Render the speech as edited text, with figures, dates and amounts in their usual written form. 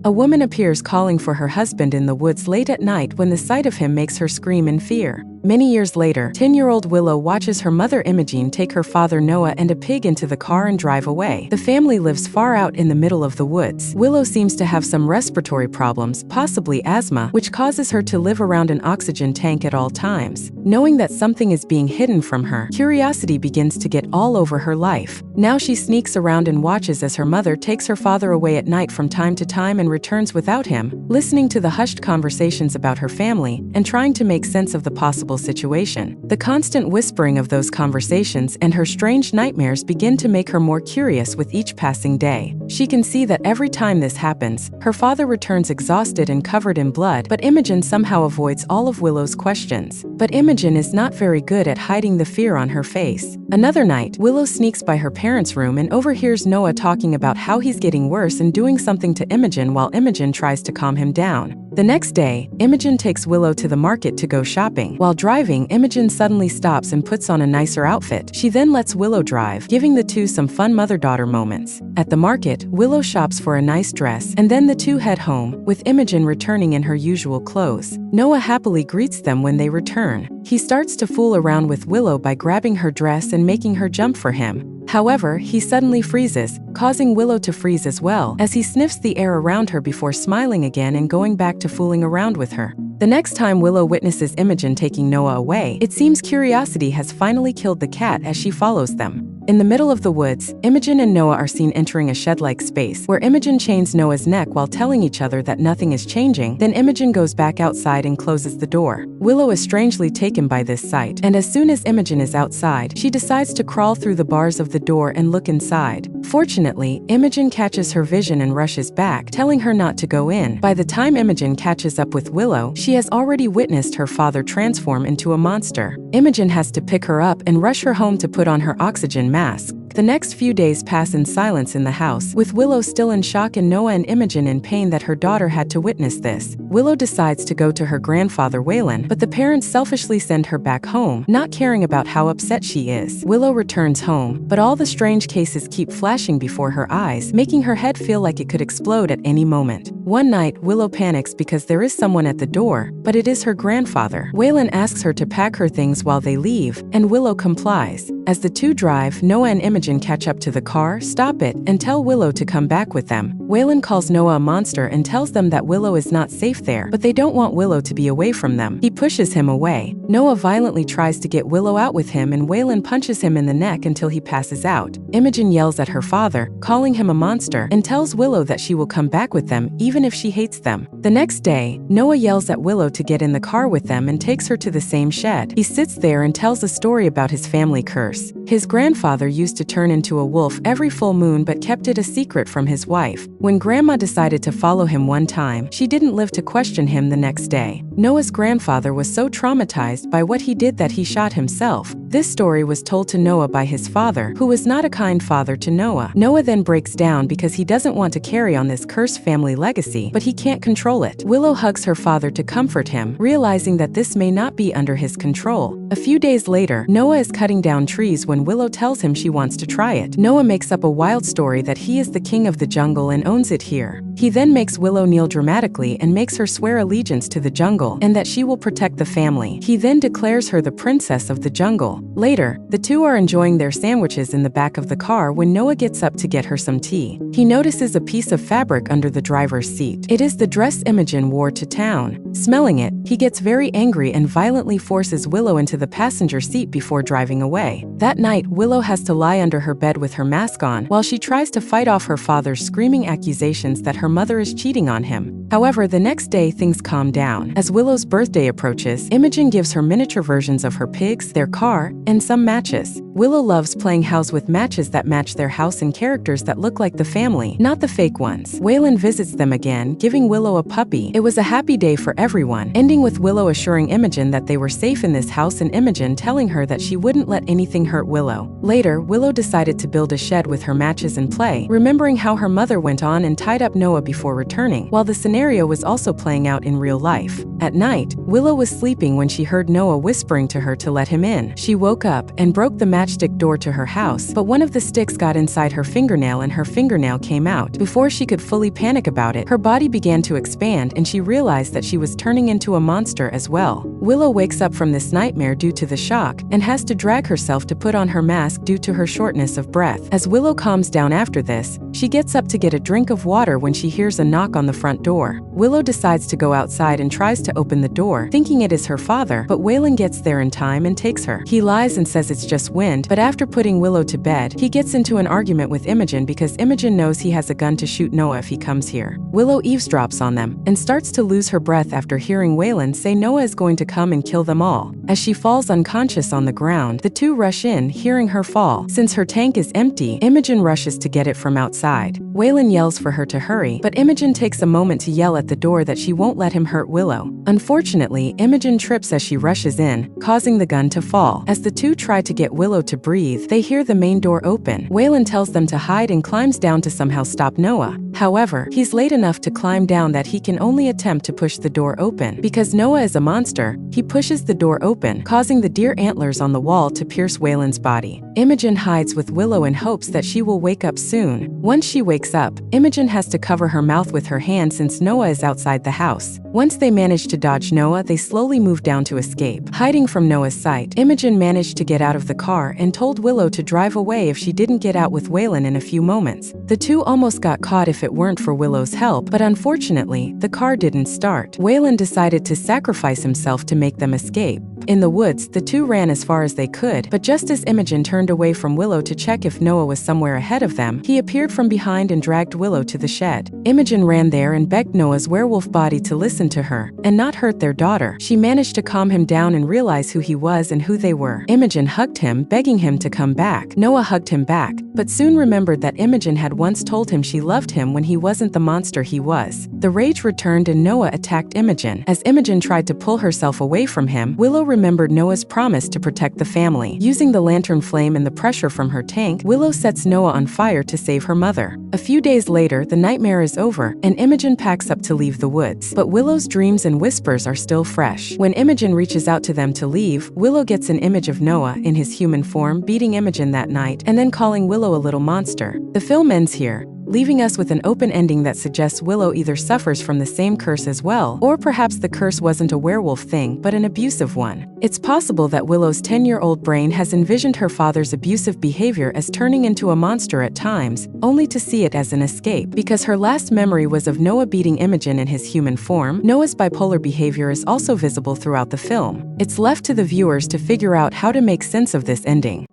A woman appears calling for her husband in the woods late at night when the sight of him makes her scream in fear. Many years later, 10-year-old Willow watches her mother Imogen take her father Noah and a pig into the car and drive away. The family lives far out in the middle of the woods. Willow seems to have some respiratory problems, possibly asthma, which causes her to live around an oxygen tank at all times. Knowing that something is being hidden from her, curiosity begins to get all over her life. Now she sneaks around and watches as her mother takes her father away at night from time to time and returns without him, listening to the hushed conversations about her family and trying to make sense of the possible situation. The constant whispering of those conversations and her strange nightmares begin to make her more curious with each passing day. She can see that every time this happens, her father returns exhausted and covered in blood, but Imogen somehow avoids all of Willow's questions. But Imogen is not very good at hiding the fear on her face. Another night, Willow sneaks by her parents' room and overhears Noah talking about how he's getting worse and doing something to Imogen while Imogen tries to calm him down. The next day, Imogen takes Willow to the market to go shopping. While driving, Imogen suddenly stops and puts on a nicer outfit. She then lets Willow drive, giving the two some fun mother-daughter moments. At the market, Willow shops for a nice dress, and then the two head home, with Imogen returning in her usual clothes. Noah happily greets them when they return. He starts to fool around with Willow by grabbing her dress and making her jump for him. However, he suddenly freezes, causing Willow to freeze as well, as he sniffs the air around her before smiling again and going back to fooling around with her. The next time Willow witnesses Imogen taking Noah away, it seems curiosity has finally killed the cat as she follows them. In the middle of the woods, Imogen and Noah are seen entering a shed-like space, where Imogen chains Noah's neck while telling each other that nothing is changing. Then Imogen goes back outside and closes the door. Willow is strangely taken by this sight, and as soon as Imogen is outside, she decides to crawl through the bars of the door and look inside. Fortunately, Imogen catches her vision and rushes back, telling her not to go in. By the time Imogen catches up with Willow, she has already witnessed her father transform into a monster. Imogen has to pick her up and rush her home to put on her oxygen mask. The next few days pass in silence in the house, with Willow still in shock and Noah and Imogen in pain that her daughter had to witness this. Willow decides to go to her grandfather Waylon, but the parents selfishly send her back home, not caring about how upset she is. Willow returns home, but all the strange cases keep flashing before her eyes, making her head feel like it could explode at any moment. One night, Willow panics because there is someone at the door, but it is her grandfather. Waylon asks her to pack her things while they leave, and Willow complies. As the two drive, Noah and Imogen catch up to the car, stop it, and tell Willow to come back with them. Waylon calls Noah a monster and tells them that Willow is not safe there, but they don't want Willow to be away from them. He pushes him away. Noah violently tries to get Willow out with him and Waylon punches him in the neck until he passes out. Imogen yells at her father, calling him a monster, and tells Willow that she will come back with them even if she hates them. The next day, Noah yells at Willow to get in the car with them and takes her to the same shed. He sits there and tells a story about his family curse. His grandfather used to turn into a wolf every full moon but kept it a secret from his wife. When Grandma decided to follow him one time, she didn't live to question him the next day. Noah's grandfather was so traumatized by what he did that he shot himself. This story was told to Noah by his father, who was not a kind father to Noah. Noah then breaks down because he doesn't want to carry on this cursed family legacy, but he can't control it. Willow hugs her father to comfort him, realizing that this may not be under his control. A few days later, Noah is cutting down trees when Willow tells him she wants to try it. Noah makes up a wild story that he is the king of the jungle and owns it here. He then makes Willow kneel dramatically and makes her swear allegiance to the jungle and that she will protect the family. He then declares her the princess of the jungle. Later, the two are enjoying their sandwiches in the back of the car when Noah gets up to get her some tea. He notices a piece of fabric under the driver's seat. It is the dress Imogen wore to town. Smelling it, he gets very angry and violently forces Willow into the passenger seat before driving away. That night, Willow has to lie under her bed with her mask on while she tries to fight off her father's screaming accusations that her mother is cheating on him. However, the next day things calm down. As Willow's birthday approaches, Imogen gives her miniature versions of her pigs, their car, and some matches. Willow loves playing house with matches that match their house and characters that look like the family, not the fake ones. Waylon visits them again, giving Willow a puppy. It was a happy day for everyone, ending with Willow assuring Imogen that they were safe in this house person Imogen, telling her that she wouldn't let anything hurt Willow. Later, Willow decided to build a shed with her matches and play, remembering how her mother went on and tied up Noah before returning, while the scenario was also playing out in real life. At night, Willow was sleeping when she heard Noah whispering to her to let him in. She woke up and broke the matchstick door to her house, but one of the sticks got inside her fingernail and her fingernail came out. Before she could fully panic about it, her body began to expand and she realized that she was turning into a monster as well. Willow wakes up from this nightmare due to the shock and has to drag herself to put on her mask due to her shortness of breath. As Willow calms down after this, she gets up to get a drink of water when she hears a knock on the front door. Willow decides to go outside and tries to open the door, thinking it is her father, but Waylon gets there in time and takes her. He lies and says it's just wind, but after putting Willow to bed, he gets into an argument with Imogen because Imogen knows he has a gun to shoot Noah if he comes here. Willow eavesdrops on them and starts to lose her breath after hearing Waylon say Noah is going to come and kill them all. As she falls unconscious on the ground, the two rush in, hearing her fall. Since her tank is empty, Imogen rushes to get it from outside. Waylon yells for her to hurry, but Imogen takes a moment to yell at the door that she won't let him hurt Willow. Unfortunately, Imogen trips as she rushes in, causing the gun to fall. As the two try to get Willow to breathe, they hear the main door open. Waylon tells them to hide and climbs down to somehow stop Noah. However, he's late enough to climb down that he can only attempt to push the door open. Because Noah is a monster, he pushes the door open, causing the deer antlers on the wall to pierce Waylon's body. Imogen hides with Willow in hopes that she will wake up soon. Once she wakes up, Imogen has to cover her mouth with her hand since Noah is outside the house. Once they manage to dodge Noah, they slowly move down to escape. Hiding from Noah's sight, Imogen managed to get out of the car and told Willow to drive away if she didn't get out with Waylon in a few moments. The two almost got caught if it weren't for Willow's help, but unfortunately, the car didn't start. Waylon decided to sacrifice himself to make them escape. In the woods, the two ran as far as they could, but just as Imogen turned away from Willow to check if Noah was somewhere ahead of them, he appeared from behind and dragged Willow to the shed. Imogen ran there and begged Noah's werewolf body to listen to her and not hurt their daughter. She managed to calm him down and realize who he was and who they were. Imogen hugged him, begging him to come back. Noah hugged him back, but soon remembered that Imogen had once told him she loved him when he wasn't the monster he was. The rage returned and Noah attacked Imogen. As Imogen tried to pull herself away from him, Willow remembered Noah's promise to protect the family. Using the lantern flame and the pressure from her tank, Willow sets Noah on fire to save her mother. A few days later, the nightmare is over, and Imogen packs up to leave the woods. But Willow's dreams and whispers are still fresh. When Imogen reaches out to them to leave, Willow gets an image of Noah in his human form beating Imogen that night and then calling Willow a little monster. The film ends here, leaving us with an open ending that suggests Willow either suffers from the same curse as well, or perhaps the curse wasn't a werewolf thing but an abusive one. It's possible that Willow's 10-year-old brain has envisioned her father's abusive behavior as turning into a monster at times, only to see it as an escape. Because her last memory was of Noah beating Imogen in his human form, Noah's bipolar behavior is also visible throughout the film. It's left to the viewers to figure out how to make sense of this ending.